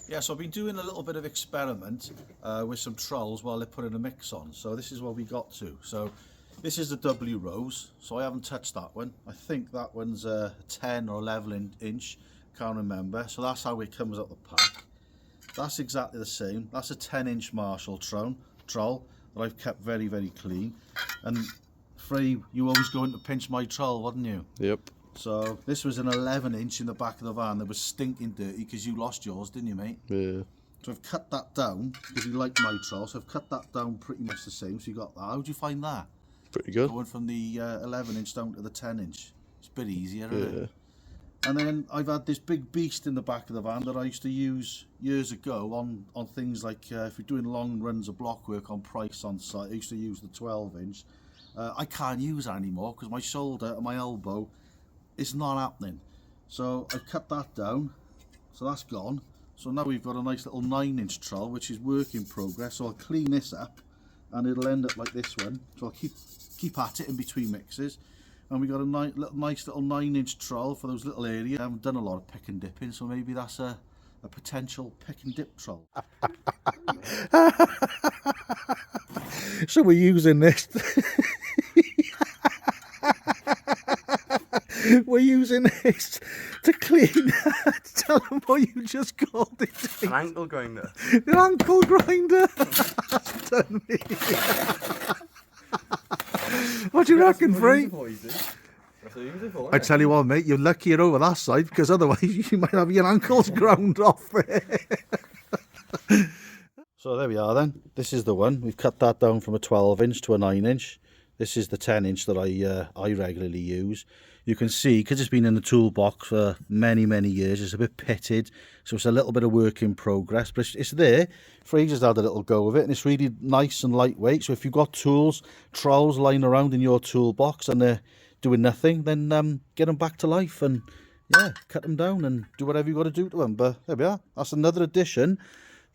Yeah, so I've been doing a little bit of experiment with some trowels while they're putting a mix on. So this is what we got to. So this is the W rose, so I haven't touched that one. I think that one's a 10 or 11 inch, can't remember. So that's how it comes out the pack. That's exactly the same. That's a 10-inch Marshall trowel that I've kept very, very clean. And Frey, you always going to pinch my trowel, wasn't you? Yep. So this was an 11-inch in the back of the van that was stinking dirty because you lost yours, didn't you, mate? Yeah. So I've cut that down because you like my trowel. So I've cut that down pretty much the same. So you got that. How do you find that? Pretty good. Going from the 11-inch down to the 10-inch. It's a bit easier, Yeah. isn't it? And then I've had this big beast in the back of the van that I used to use years ago on things like if you're doing long runs of block work on price on site. I used to use the 12-inch. I can't use that anymore because my shoulder and my elbow, it's not happening. So I've cut that down, so that's gone. So now we've got a nice little 9-inch trowel, which is work in progress. So I'll clean this up and it'll end up like this one. So I'll keep at it in between mixes. And we got a nice little 9-inch trowel for those little areas. I haven't done a lot of pick and dipping, so maybe that's a potential pick and dip trowel. So we're using this. We're using this to clean. Tell them what you just called it. An ankle grinder. An ankle grinder. That's done me. What do you reckon, Frey? I tell you what, mate, you're lucky you're over that side because otherwise you might have your ankles ground off. So there we are then. This is the one. We've cut that down from a 12-inch to a 9-inch. This is the 10-inch that I regularly use. You can see, because it's been in the toolbox for many, many years, it's a bit pitted. So it's a little bit of work in progress, but it's there. Frey just had a little go of it, and it's really nice and lightweight. So if you've got tools, trowels lying around in your toolbox and they're doing nothing, then get them back to life and, yeah, cut them down and do whatever you've got to do to them. But there we are. That's another addition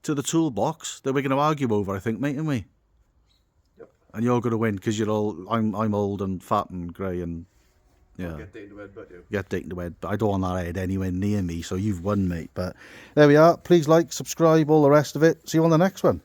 to the toolbox that we're going to argue over, I think, mate, aren't we? Yep. And you're going to win because you're all. I'm old and fat and grey and yeah. Get taken to bed, but you. Get taken to bed, but I don't want that head anywhere near me. So you've won, mate. But there we are. Please like, subscribe, all the rest of it. See you on the next one.